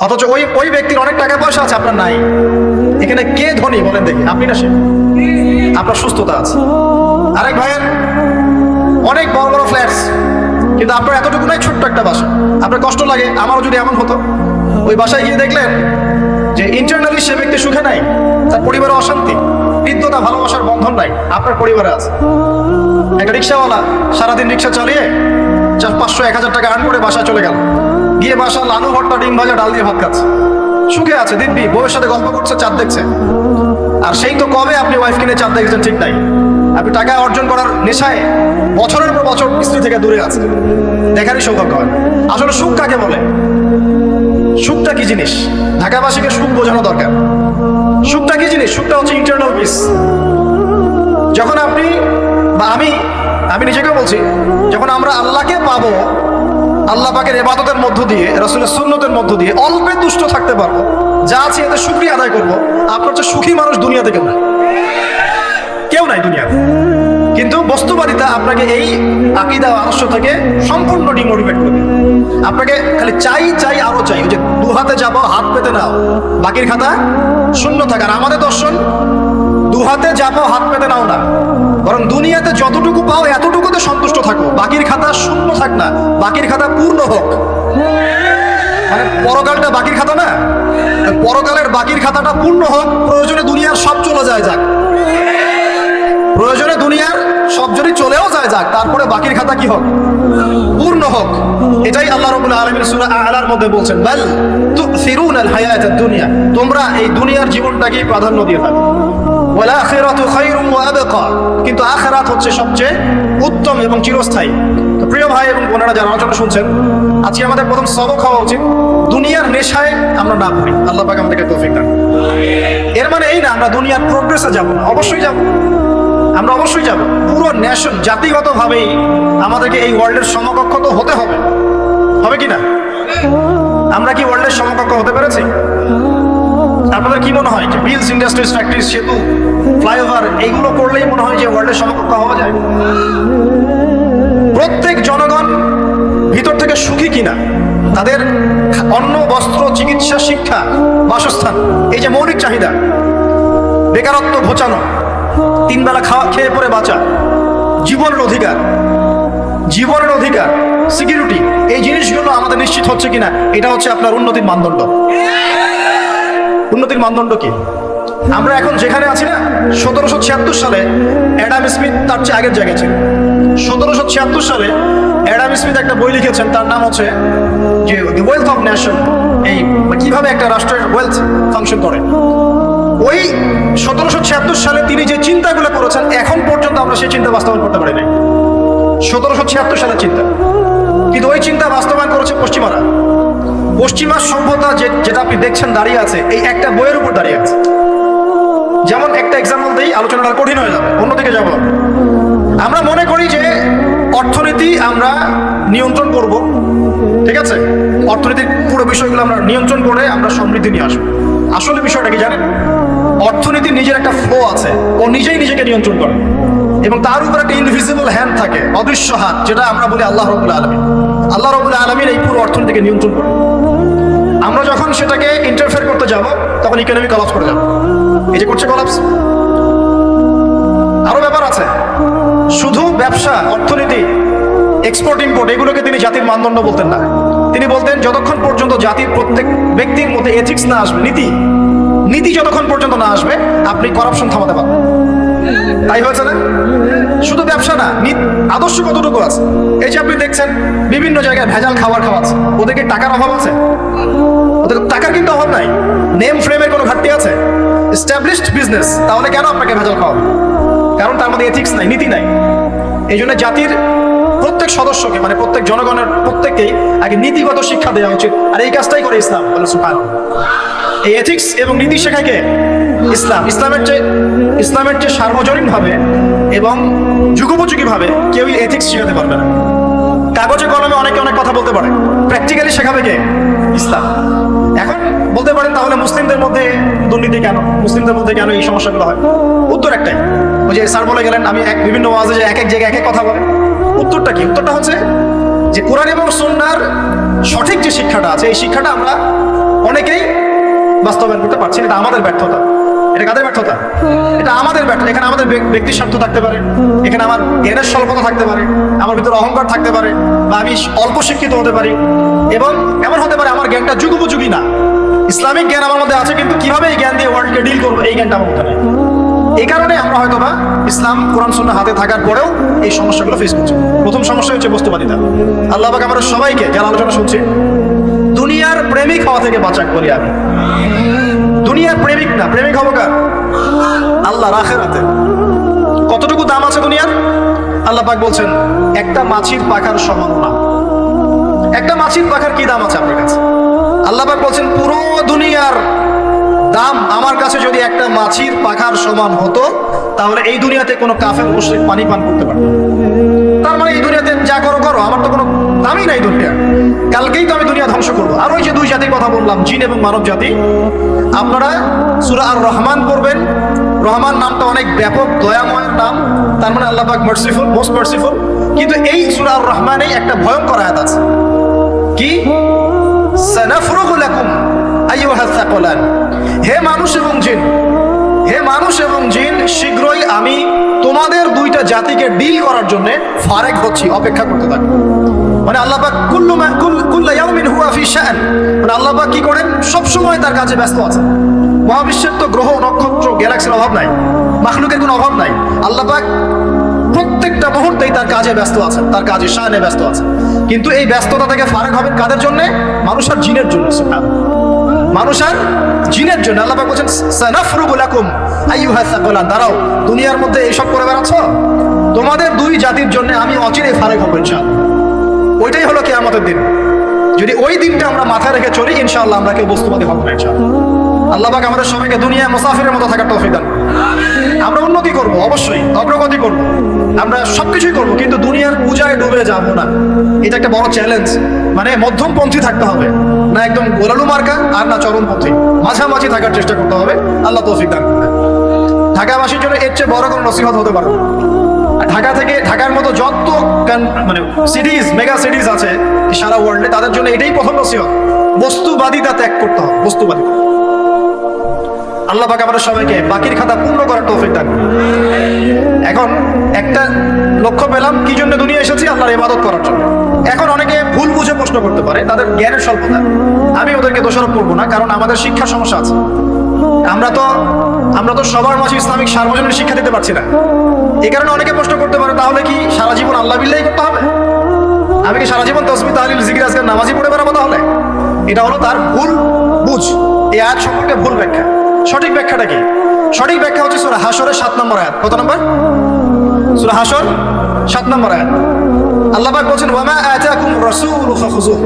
অথচ ওই ওই ব্যক্তির অনেক টাকা পয়সা আছে, আপনার নাই। এখানে কে ধনী বলেন দেখি? আপনি না সে? আপনার সুস্থতা আছে। আরেক ভাইয়ের অনেক বড় বড় ফ্ল্যাটস, কিন্তু আপনার এতটুকু নাই, ছোট্ট একটা বাসা। আপনার কষ্ট লাগে, আমারও যদি এমন হতো। ওই বাসায় গিয়ে দেখলেন যে ইন্টারনালি সে ব্যক্তি সুখে নাই, তার পরিবারে অশান্তি, বিদ্যুৎ ভালোবাসার বন্ধন নাই, আপনার পরিবারে আছে। একটা রিক্সাওয়ালা সারাদিন রিক্সা চালিয়ে 500-1000 টাকা আর্ন করে বাসায় চলে গেল, গিয়ে বাসা আলু ভর্তা, ডিম ভাজা, ডাল দিয়ে ভাত খাচ্ছে, সুখে আছে দিব্যি, বউয়ের সাথে গল্প করছে, চাঁদ দেখছে। আর সেই তো কবে আপনি ওয়াইফ কিনে চাঁদ দেখেছেন ঠিক নাই। আপনি টাকা অর্জন করার নেশায় বছরের পর বছর স্ত্রী থেকে দূরে আছে, দেখারই সৌভাগ্য হয়। আসলে সুখ কাকে বলে? সুখটা কি জিনিস? ঢাকাবাসীকে সুখ বোঝানো দরকার। সুখটা কি জিনিস? সুখটা হচ্ছে ইন্টারনাল পিস। যখন আপনি বা আমি নিজেকে বলছি, যখন আমরা আল্লাহকে পাবো, আল্লাহ পাকের ইবাদতের মধ্য দিয়ে, রাসূলের সুন্নতের মধ্য দিয়ে অল্পে তুষ্ট থাকতে পারবো, যা আছে এতে শুকরিয়া আদায় করবো, আপনার হচ্ছে সুখী মানুষ দুনিয়াতে কেউ নাই দুনিয়াতে। কিন্তু বস্তুবাদিতা আপনাকে এই আকীদা আদর্শ থেকে সম্পূর্ণ ডিমোটিভেট করবে। আপনাকে খালি চাই চাই আরো চাই, ওই যে দু হাতে যাবো হাত পেতে নাও, বাকির খাতা শূন্য থাকার। আমাদের দর্শন দু হাতে যাবো হাত পেতে নাও না, বরং দুনিয়াতে যতটুকু পাও এতটুকুতে সন্তুষ্ট থাকো, বাকির খাতা শূন্য থাক না, বাকির খাতা পূর্ণ হোক। মানে পরকালটা বাকির খাতা না, পরকালের বাকির খাতাটা পূর্ণ হোক। প্রয়োজনে দুনিয়ার সব চলে যায় যাক, প্রয়োজনে দুনিয়ার সব যদি চলেও যায় যাক, তারপরে বাকির খাতা কি হোক? পূর্ণ হোক। এটাই আল্লাহ রাব্বুল আলামিন সূরা আ'লার মধ্যে বলছেন, বাল তুসিরুনাল হায়াতাদ দুনিয়া, তোমরা এই দুনিয়ার জীবনটাকে প্রাধান্য দিয়ে থাকো। ওয়াল আখিরাতু খায়রুম ওয়া আবকা, কিন্তু আখিরাত হচ্ছে সবচেয়ে উত্তম এবং চিরস্থায়ী। তো প্রিয় ভাই এবং বোনেরা যারা আলোচনা শুনছেন, আজকে আমাদের প্রথম সবক হওয়া উচিত দুনিয়ার নেশায় আমরা না পড়ি। আল্লাহ পাক আমাদেরকে তৌফিক দান। এর মানে এই না আমরা দুনিয়ার প্রোগ্রেসে যাব না, অবশ্যই যাব, আমরা অবশ্যই যাব। পুরো নেশন, জাতিগতভাবেই আমাদেরকে এই ওয়ার্ল্ডের সমকক্ষ তো হতে হবে, হবে কি না? আমরা কি ওয়ার্ল্ডের সমকক্ষ হতে পেরেছি? আপনাদের কি মনে হয় যে মিলস, ইন্ডাস্ট্রিজ, ফ্যাক্টরিজ, সেতু, ফ্লাইওভার এইগুলো করলেই মনে হয় যে ওয়ার্ল্ডের সমকক্ষ হওয়া যায়? প্রত্যেক জনগণ ভিতর থেকে সুখী কিনা, তাদের অন্ন, বস্ত্র, চিকিৎসা, শিক্ষা, বাসস্থান, এই যে মৌলিক চাহিদা, বেকারত্ব ঘোচানো, 3 বেলা খাওয়া খেয়ে পরে বাঁচা, জীবনের অধিকার, সিকিউরিটি, এই জিনিসগুলো আমাদের নিশ্চিত হচ্ছে কিনা, এটা হচ্ছে আপনার উন্নতির মানদণ্ড। উন্নতির মানদণ্ড কি? আমরা এখন যেখানে আছি না, 1776 সালে অ্যাডাম স্মিথ তার চেয়ে আগের জায়গায় ছিল। 1776 সালে অ্যাডাম স্মিথ একটা বই লিখেছেন, তার নাম হচ্ছে যে দি ওয়েলথ অফ নেশন, এই কিভাবে একটা রাষ্ট্রের ওয়েলথ ফাংশন করে। ওই 1776 সালে তিনি যে চিন্তাগুলো করেছেন, এখন পর্যন্ত আমরা সেই চিন্তা বাস্তবায়ন করতে পারি নাই। 1776 সালের চিন্তা, কিন্তু ওই চিন্তা বাস্তবায়ন করেছে পশ্চিমারা। পশ্চিমা সভ্যতা যেটা আপনি দেখছেন দাঁড়িয়ে আছে, এই একটা বইয়ের উপর দাঁড়িয়ে আছে। যেমন একটা এক্সাম্পল দিই, আলোচনাটা কঠিন হয়ে যাবে, অন্যদিকে যাব। আমরা মনে করি যে অর্থনীতি আমরা নিয়ন্ত্রণ করব, ঠিক আছে, অর্থনীতির পুরো বিষয়গুলো আমরা নিয়ন্ত্রণ করে আমরা সমৃদ্ধি নিয়ে আসবো। আসলে বিষয়টা কি জানেন? অর্থনীতির নিজের একটা ফ্লো আছে, ও নিজেই নিজেকে নিয়ন্ত্রণ করে, এবং তার উপর একটা ইনভিজিবল হ্যান্ড থাকে, অদৃশ্য হাত, যেটা আমরা বলি আল্লাহ রাব্বুল আলামিন। আল্লাহ রাব্বুল আলামিন এই পুরো অর্থনীতিকে নিয়ন্ত্রণ করে। আমরা যখন সেটাকে ইন্টারফেয়ার করতে যাব, তখন ইকোনমি কলাপস করে যাবে। এই যে করছে কলাপস। আরো ব্যাপার আছে, শুধু ব্যবসা, অর্থনীতি, এক্সপোর্ট ইম্পোর্ট, এগুলোকে তিনি জাতির মানদণ্ড বলতেন না। তিনি বলতেন যতক্ষণ পর্যন্ত জাতির প্রত্যেক ব্যক্তির মধ্যে এথিক্স না আসবে, নীতি যতক্ষণ পর্যন্ত না আসবে, আপনি করাপশন থামাতে পারবেন। তাই হয়েছে না? শুধু ব্যবসা না, আদর্শ কতটুকু আছে? এই যে আপনি দেখছেন বিভিন্ন জায়গায় ভেজাল খাবার খাওয়াচ্ছে, ওদেরকে টাকার অভাব আছে? ওদের টাকার কিন্তু অভাব নাই। নেম ফ্রেমের কোনো ঘাটতি আছে? এস্টাবলিশড বিজনেস, তাহলে কেন আপনাকে ভেজাল খাওয়াবে? কারণ তার মধ্যে এথিক্স নাই, নীতি নাই। এই জন্য জাতির প্রত্যেক সদস্যকে, মানে প্রত্যেক জনগণের প্রত্যেককেই আগে নীতিগত শিক্ষা দেওয়া উচিত। আর এই কাজটাই করে ইসলাম। সুবহানাল্লাহ। এই এথিক্স এবং নীতি শেখায় কে? ইসলাম। ইসলামের চেয়ে সার্বজনীনভাবে এবং যুগোপযোগীভাবে কেউই এথিক্স শেখাতে পারবে না। কাগজে কলমে অনেকে অনেক কথা বলতে পারে, প্র্যাকটিক্যালি শেখাবে কে? ইসলাম। এখন বলতে পারেন তাহলে মুসলিমদের মধ্যে দুর্নীতি কেন, মুসলিমদের মধ্যে কেন এই সমস্যাগুলো হয়? উত্তর একটাই, ওই যে স্যার বলে গেলেন, আমি বিভিন্ন ওয়াজে যে এক এক জায়গায় এক এক কথা বলে। উত্তরটা কি? উত্তরটা হচ্ছে যে কোরআন এবং সুন্নাহর সঠিক যে শিক্ষাটা আছে, এই শিক্ষাটা আমরা অনেকেই বাস্তবায়ন করতে পারছি না। এটা আমাদের ব্যর্থতা। এটা কাদের ব্যর্থতা? এটা আমাদের ব্যর্থতা। এখানে আমাদের ব্যক্তি স্বার্থ থাকতে পারে, এখানে আমার জ্ঞানের স্বল্পতা থাকতে পারে, আমার ভিতরে অহংকার থাকতে পারে, বা আমি অল্প শিক্ষিত হতে পারি, এবং এমন হতে পারে আমার জ্ঞানটা যুগোপযোগী না। ইসলামিক জ্ঞান আমার মধ্যে আছে, কিন্তু কিভাবে এই জ্ঞান দিয়ে ওয়ার্ল্ডকে ডিল করবো এই জ্ঞানটা আমার মধ্যে নেই। এই কারণে আমরা হয়তোবা ইসলাম কোরআন সুন্নাহ হাতে থাকার পরেও এই সমস্যাগুলো ফেস করছি। প্রথম সমস্যা হচ্ছে বস্তুবাদিতা। আল্লাহ পাক আমরা সবাইকে, যারা আলোচনা শুনছি, দুনিয়ার প্রেমিক হওয়া থেকে বাঁচাক বলি আমি। দুনিয়ার প্রেমিক না, প্রেমিক হবো কার? আল্লাহর আখিরাতে। কতটুকু দাম আছে দুনিয়ার? আল্লাহ পাক বলছেন একটা মাছির পাখার সমান না। একটা মাছির পাখার কি দাম আছে আপনার কাছে? আল্লাহ পাক বলছেন পুরো দুনিয়ার দাম আমার কাছে যদি একটা মাছির পাখার সমান হতো, তাহলে এই দুনিয়াতে কোনো কাফের মুশরিক পানি পান করতে পারত। তার মানে এই দুনিয়াতে যা করো করো, আমার তো কোনো দামই নাই দুনিয়া। কালকেই তো আমি দুনিয়া ধ্বংস করবো। আর ওই যে দুই জাতির কথা বললাম, জিন এবং মানব জাতি, আপনারা সূরা আর রহমান পড়বেন। রহমান নামটা অনেক ব্যাপক, দয়াময়ের নাম। তার মানে আল্লাহ পাক মার্সিফুল, মোস্ট মার্সিফুল। কিন্তু এই সূরা আর রহমানে একটা ভয়ঙ্কর আয়াত আছে, কি? সানাফরুগু লাকুম আইয়ুহাস সাকলান। হে মানুষ এবং জিন, হে মানুষ এবং জিন, শীঘ্রই আমি তোমাদের দুইটা জাতিকে ডিল করার জন্য ফারেক হচ্ছি, অপেক্ষা করতে থাকো। মানে আল্লাহ পাক কুল্লু ইয়াউমিন হুয়া ফি শাআন, মানে আল্লাহ পাক কি করেন? সব সময় তার কাজে ব্যস্ত আছেন। মহাবিশ্বের তো গ্রহ নক্ষত্র গ্যালাক্সির অভাব নাই, মাখলুকের কোনো অভাব নাই। আল্লাহ পাক প্রত্যেকটা মুহূর্তেই তার কাজে ব্যস্ত আছেন, তার কাজে শানে ব্যস্ত আছেন। কিন্তু এই ব্যস্ততা থেকে ফারেক হবেন কাদের জন্য? মানুষ আর জিনের জন্য। মানুষ আর জিনের জন্য। আল্লাহ পাক বলেন সানাফরুগু লাকুম আইয়ুহাস সাকলান। দাঁড়াও, দুনিয়ার মধ্যে এইসব করে বেড়াচ্ছ, তোমাদের দুই জাতির জন্য আমি অচিরেই ফারেক হব ইনশাআল্লাহ। ওইটাই হলো কিয়ামতের দিন। যদি ওই দিনটা আমরা মাথায় রেখে চলি, ইনশাআল্লাহ আমরা কেউ বস্তুবাদী হব না ইনশাআল্লাহ। আল্লাহ পাক আমাদের সবাইকে দুনিয়ায় মুসাফিরের মতো থাকার তৌফিক দান। আমরা উন্নতি করব, অবশ্যই অগ্রগতি করব, আমরা সবকিছুই করব, কিন্তু দুনিয়ার পূজায় ডুবে যাব না। এটা একটা বড় চ্যালেঞ্জ। মানে মধ্যমপন্থী থাকতে হবে, না একদম গোলালু মার্কা আর না চরমপন্থী, মাঝামাঝি থাকার চেষ্টা করতে হবে। আল্লাহ তৌফিক দান করবেন। ঢাকাবাসীর জন্য এর চেয়ে বড় কোনো নসিহত হতে পারে। ঢাকা থেকে, ঢাকার মতো যত মানে সিটিজ, মেগা সিটিজ আছে সারা ওয়ার্ল্ডে, তাদের জন্য এটাই প্রথম নসিহত, বস্তুবাদিতা ত্যাগ করতে হবে। বস্তুবাদিতা। আল্লাহ পাক আমাদের সবাইকে বাকির খাতা পূর্ণ করার তৌফিক দান করুন। এখন একটা লক্ষ্য পেলাম, কি জন্য দুনিয়া এসেছি? আল্লাহর ইবাদত করার জন্য। এখন অনেকে ভুল বুঝে প্রশ্ন করতে পারে, তাদের জ্ঞানের স্বল্পতা। আমি ওদেরকে দোষারোপ করবো না, কারণ আমাদের শিক্ষার সমস্যা আছে। আমরা তো সবার মাঝে ইসলামিক সার্বজনীন শিক্ষা দিতে পারছি না। এই কারণে অনেকে প্রশ্ন করতে পারে, তাহলে কি সারা জীবন আল্লাহ বিল্লাহি করতে হবে? আমি কি সারা জীবন তাসবিহ তাহলিল জিকির আজকার নামাজি পড়ে বেড়াবো? তাহলে এটা হলো তার ভুল বুঝ। এই আয়াত সম্পর্কে ভুল ব্যাখ্যা। সঠিক ব্যাখ্যাটা কি? সঠিক ব্যাখ্যা হচ্ছে সূরা হাশরের 7 নম্বর আয়াত। কত নম্বর? সূরা হাশর 7 নম্বর আয়াত। আল্লাহ পাক বলেন ওয়ামা আতাকুম রাসূলু ফাখুযুহু।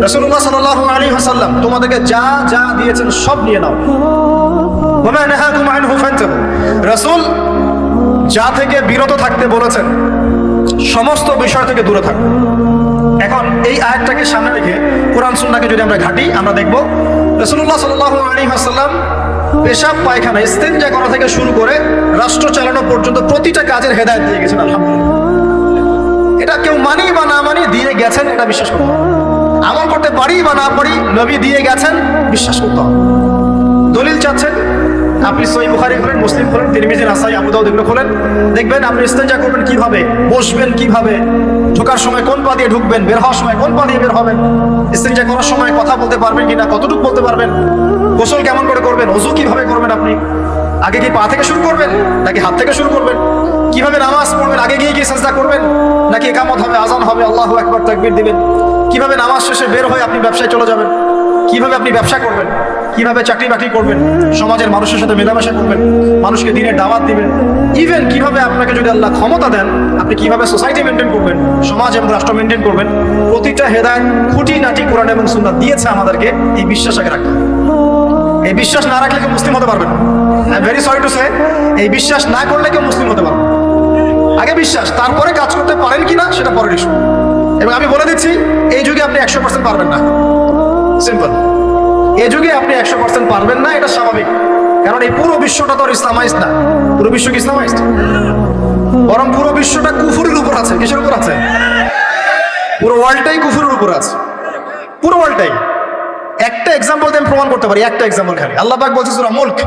রাসূলুল্লাহ সাল্লাল্লাহু আলাইহি ওয়াসাল্লাম তোমাদেরকে যা যা দিয়েছেন সব নিয়ে নাও। ওয়ামা নাহাকুম আনহু ফান্তাহু। রাসূল যা থেকে বিরত থাকতে বলেছেন সমস্ত বিষয় থেকে দূরে থাকো। এখন এই আয়াতটাকে সামনে রেখে কোরআন সুন্নাহকে যদি আমরা ঘাঁটি, আমরা দেখব রাসূলুল্লাহ সাল্লাল্লাহু আলাইহি ওয়াসাল্লাম পেশাব পায়খানা ইস্তেনজা করা থেকে শুরু করে রাষ্ট্র চালানো পর্যন্ত প্রতিটা কাজের হেদায়েত দিয়ে গেছেন। আলহামদুলিল্লাহ। এটা কেউ মানি বা না মানি দিয়ে গেছেন, এটা বিশ্বাস করতে হবে। আমল করতে পারি বা না পারি, নবী দিয়ে গেছেন, বিশ্বাস করতে হবে। দলিল চাচ্ছেন, আপনি সহিহ বুখারী খোলেন, মুসলিম খোলেন, তিরমিজি, নাসাই, আবু দাউদ এগুলো খোলেন, দেখবেন আপনি ইস্তেনজা করবেন কিভাবে, বসবেন কিভাবে, ঢোকার সময় কোন পা দিয়ে ঢুকবেন, বের হওয়ার সময় কোন পা দিয়ে বের হবেন, ইস্তেনজা করার সময় কথা বলতে পারবেন কিনা, কতটুকু বলতে পারবেন, গোসল কেমন করে করবেন, ওযু কিভাবে করবেন, আপনি আগে কি পা থেকে শুরু করবেন নাকি হাত থেকে শুরু করবেন, কিভাবে নামাজ পড়বেন, আগে গিয়ে সাজদা করবেন নাকি ইকামত হবে, আযান হবে, আল্লাহু আকবার তাকবীর দিবেন, কিভাবে নামাজ শেষে বের হয়ে আপনি ব্যবসায় চলে যাবেন, কিভাবে আপনি ব্যবসা করবেন, কিভাবে চাকরি বাকরি করবেন, সমাজের মানুষের সাথে মেলামেশা করবেন, মানুষকে দিনের দাওয়াত দিবেন, ইভেন কিভাবে আপনাকে যদি আল্লাহ ক্ষমতা দেন আপনি কিভাবে সোসাইটি মেনটেন করবেন, সমাজ এবং রাষ্ট্র মেনটেন করবেন, প্রতিটা হেদায়েত খুঁটিনাটি কোরআন এবং সুন্নাহ দিয়েছে আমাদেরকে। এই বিশ্বাস আগে রাখতে হবে। এই বিশ্বাস না রাখলে কেউ মুসলিম হতে পারবে না। I am very sorry to say, এই বিশ্বাস না করলে কেউ মুসলিম হতে পারবে না। আগে বিশ্বাস, তারপরে কাজ করতে পারেন কিনা সেটা পরের ইস্যু। এবং আমি বলে দিচ্ছি, এই যুগে আপনি 100% পারবেন না। সিম্পল। এই যুগে আপনি 100% পারবেন না, এটা স্বাভাবিক। কারণ এই পুরো বিশ্বটা তো ইসলামাইজড না। পুরো বিশ্ব কি ইসলামাইজড? বরং পুরো বিশ্বটা কুফরের উপর আছে। কিসের উপর আছে? পুরো ওয়ার্ল্ডটাই কুফরের উপর আছে। পুরো ওয়ার্ল্ডটাই। একটা এক্সাম্পল দিয়ে আমি প্রমাণ করতে পারি, একটা এক্সাম্পল খালি। আল্লাহ পাক বলছে সূরা মুলক